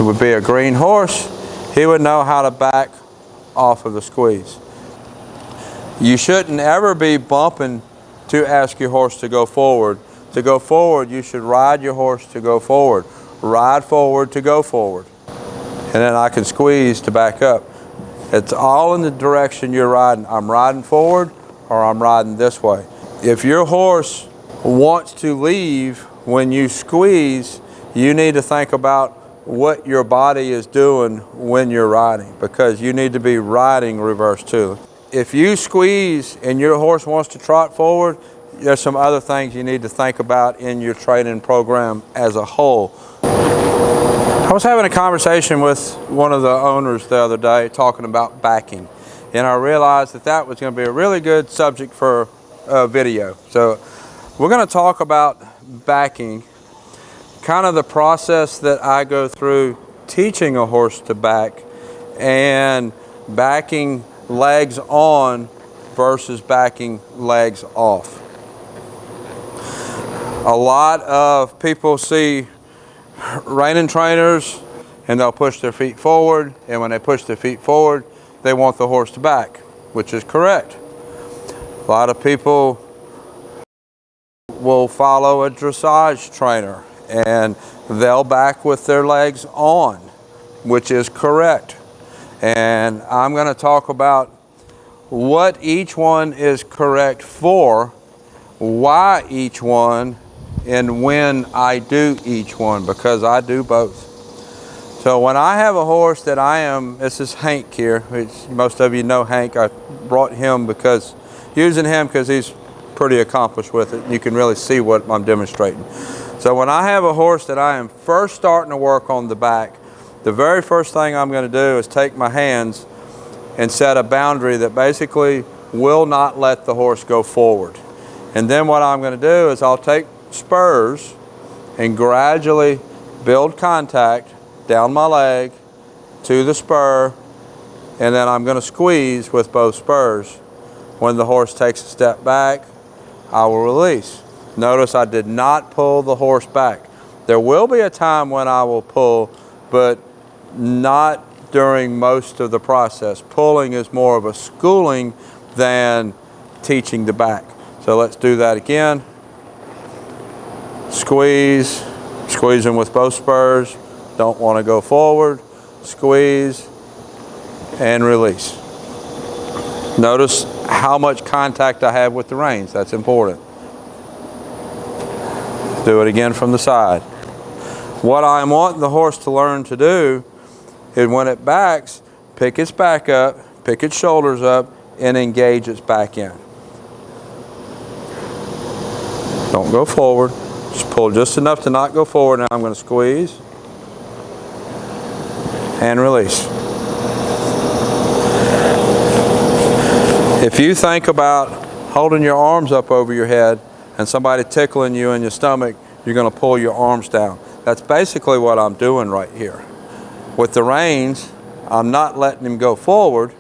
would be a green horse, he would know how to back off of the squeeze. You shouldn't ever be bumping to ask your horse to go forward. To go forward, you should ride your horse to go forward. Ride forward to go forward. And then I can squeeze to back up. It's all in the direction you're riding. I'm riding forward or I'm riding this way. If your horse wants to leave when you squeeze, you need to think about what your body is doing when you're riding, because you need to be riding reverse too. If you squeeze and your horse wants to trot forward, there's some other things you need to think about in your training program as a whole. I was having a conversation with one of the owners the other day talking about backing, and I realized that that was going to be a really good subject for a video. So we're going to talk about backing, kind of the process that I go through teaching a horse to back, and backing legs on versus backing legs off. A lot of people see reining trainers and they'll push their feet forward, and when they push their feet forward, they want the horse to back, which is correct. A lot of people will follow a dressage trainer and they'll back with their legs on, which is correct. And I'm going to talk about what each one is correct for, why each one, and when I do each one, because I do both. So when I have a horse that this is Hank here, which most of you know Hank. I brought him using him because he's pretty accomplished with it. You can really see what I'm demonstrating. So when I have a horse that I am first starting to work on the back, the very first thing I'm going to do is take my hands and set a boundary that basically will not let the horse go forward. And then what I'm going to do is I'll take spurs and gradually build contact down my leg to the spur, and then I'm going to squeeze with both spurs. When the horse takes a step back, I will release. Notice I did not pull the horse back. There will be a time when I will pull, but not during most of the process. Pulling is more of a schooling than teaching the back. So let's do that again. Squeeze, squeezing with both spurs. Don't want to go forward. Squeeze and release. Notice how much contact I have with the reins. That's important. Do it again from the side. What I'm wanting the horse to learn to do is when it backs, pick its back up, pick its shoulders up, and engage its back end. Don't go forward. Just pull just enough to not go forward. Now I'm going to squeeze and release. If you think about holding your arms up over your head and somebody tickling you in your stomach, you're going to pull your arms down. That's basically what I'm doing right here. With the reins, I'm not letting him go forward,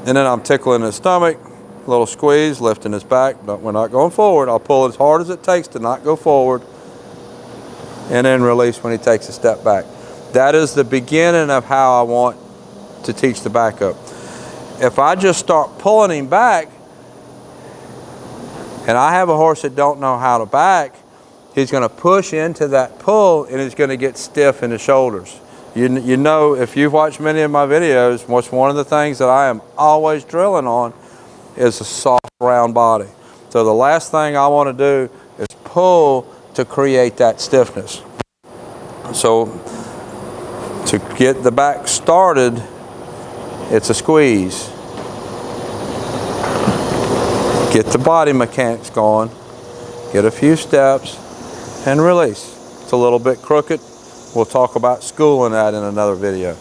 and then I'm tickling his stomach, a little squeeze, lifting his back. But we're not going forward. I'll pull as hard as it takes to not go forward, and then release when he takes a step back. That is the beginning of how I want to teach the back up. If I just start pulling him back, and I have a horse that don't know how to back, he's going to push into that pull and he's going to get stiff in the shoulders. You know, if you've watched many of my videos, what's one of the things that I am always drilling on is a soft, round body. So the last thing I want to do is pull to create that stiffness. So to get the back started, it's a squeeze. Get the body mechanics going, get a few steps, and release. It's a little bit crooked. We'll talk about schooling that in another video.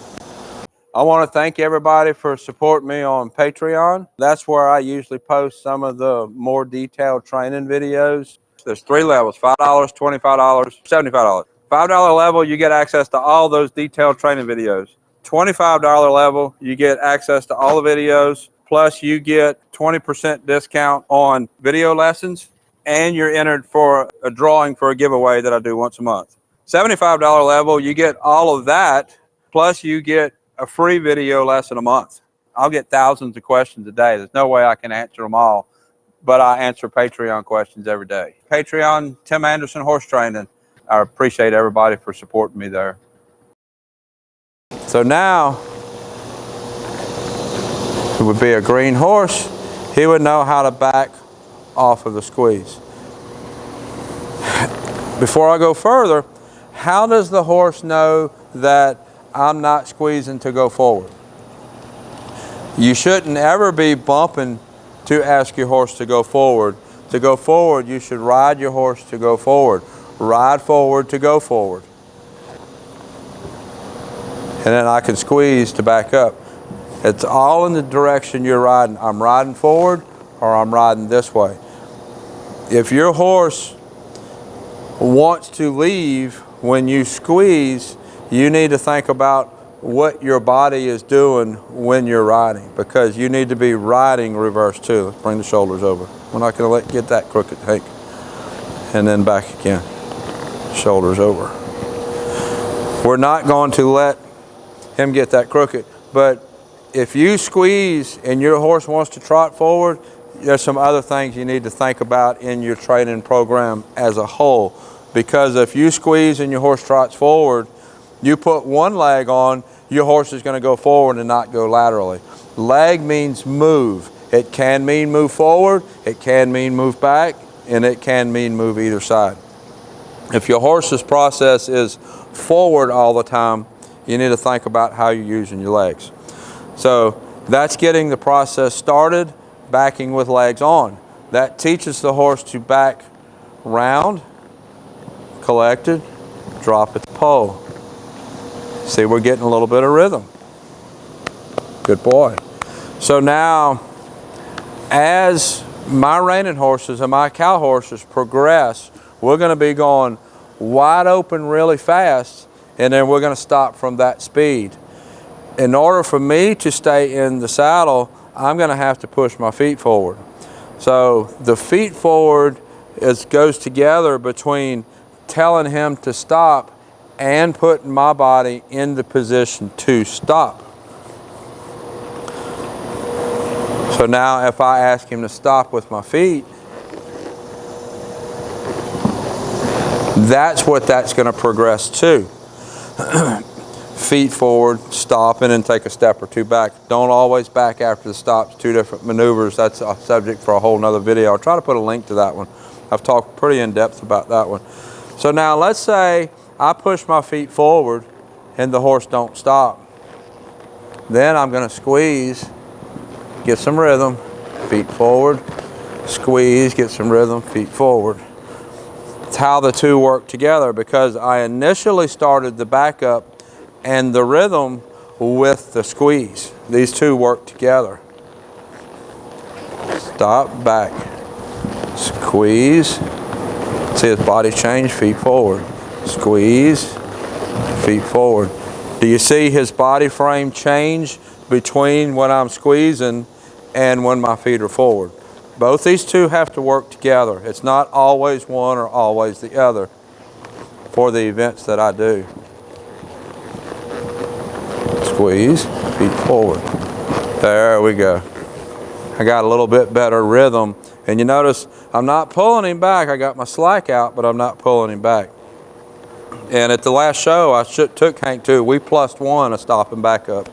I want to thank everybody for supporting me on Patreon. That's where I usually post some of the more detailed training videos. There's 3 levels, $5, $25, $75. $5 level, you get access to all those detailed training videos. $25 level, you get access to all the videos, plus you get 20% discount on video lessons, and you're entered for a drawing for a giveaway that I do once a month. $75 level, you get all of that, plus you get a free video lesson a month. I'll get thousands of questions a day. There's no way I can answer them all, but I answer Patreon questions every day. Patreon, Tim Anderson Horse Training. I appreciate everybody for supporting me there. So now, it would be a green horse. He would know how to back off of the squeeze. Before I go further, how does the horse know that I'm not squeezing to go forward? You shouldn't ever be bumping to ask your horse to go forward. To go forward, you should ride your horse to go forward. Ride forward to go forward. And then I can squeeze to back up. It's all in the direction you're riding. I'm riding forward or I'm riding this way. If your horse wants to leave when you squeeze, you need to think about what your body is doing when you're riding, because you need to be riding reverse too. Let's bring the shoulders over. We're not going to get that crooked, Hank. And then back again. Shoulders over. We're not going to let him get that crooked, but if you squeeze and your horse wants to trot forward, there's some other things you need to think about in your training program as a whole. Because if you squeeze and your horse trots forward, you put one leg on, your horse is going to go forward and not go laterally. Leg means move. It can mean move forward, it can mean move back, and it can mean move either side. If your horse's process is forward all the time, you need to think about how you're using your legs. So that's getting the process started, backing with legs on. That teaches the horse to back round, collected, drop at the pole. See, we're getting a little bit of rhythm. Good boy. So now, as my reining horses and my cow horses progress, we're going to be going wide open really fast, and then we're going to stop from that speed. In order for me to stay in the saddle, I'm going to have to push my feet forward. So the feet forward goes together between telling him to stop and putting my body in the position to stop. So now if I ask him to stop with my feet, that's what that's going to progress to. Feet forward, stop, and then take a step or two back. Don't always back after the stops, two different maneuvers. That's a subject for a whole nother video. I'll try to put a link to that one. I've talked pretty in depth about that one. So now let's say I push my feet forward and the horse don't stop. Then I'm going to squeeze, get some rhythm, feet forward, squeeze, get some rhythm, feet forward. It's how the two work together, because I initially started the backup and the rhythm with the squeeze. These two work together. Stop, back, squeeze. See his body change, feet forward. Squeeze, feet forward. Do you see his body frame change between when I'm squeezing and when my feet are forward? Both these two have to work together. It's not always one or always the other for the events that I do. Squeeze, feet forward. There we go. I got a little bit better rhythm. And you notice I'm not pulling him back. I got my slack out, but I'm not pulling him back. And at the last show, I took Hank too. We +1 a stop and back up.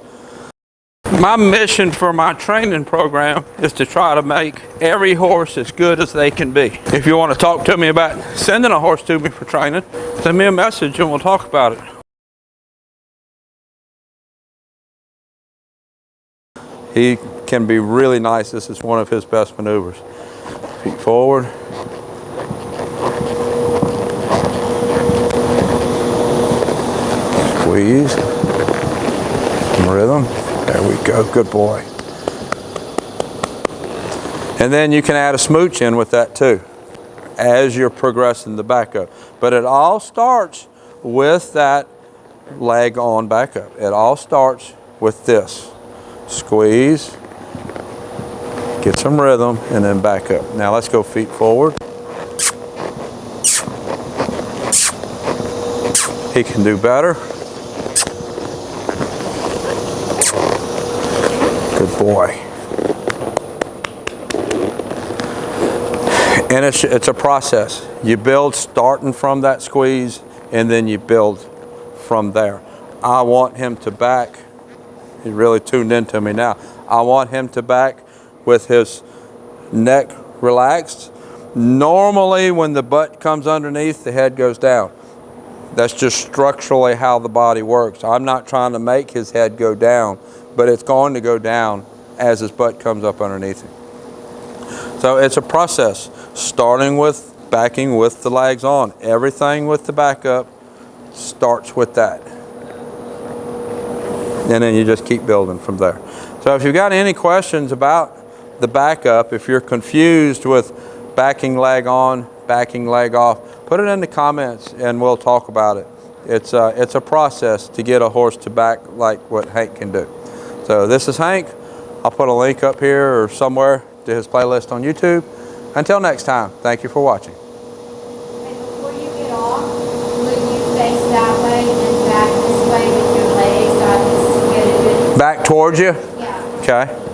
My mission for my training program is to try to make every horse as good as they can be. If you want to talk to me about sending a horse to me for training, send me a message and we'll talk about it. He can be really nice. This is one of his best maneuvers. Feet forward. Squeeze. Some rhythm. There we go. Good boy. And then you can add a smooch in with that too, as you're progressing the backup. But it all starts with that leg on backup. It all starts with this. Squeeze, get some rhythm, and then back up. Now let's go feet forward. He can do better. Good boy. And it's a process. You build starting from that squeeze, and then you build from there. I want him to back. He really tuned into me now. I want him to back with his neck relaxed. Normally when the butt comes underneath, the head goes down. That's just structurally how the body works. I'm not trying to make his head go down, but it's going to go down as his butt comes up underneath him. So it's a process, starting with backing with the legs on. Everything with the back up starts with that. And then you just keep building from there. So if you've got any questions about the backup, if you're confused with backing leg on, backing leg off, put it in the comments and we'll talk about it. It's a process to get a horse to back like what Hank can do. So this is Hank. I'll put a link up here or somewhere to his playlist on YouTube. Until next time, thank you for watching. And before you get off, will you face that way and back this way with your legs so I can get a good... Back towards you? Yeah. Okay.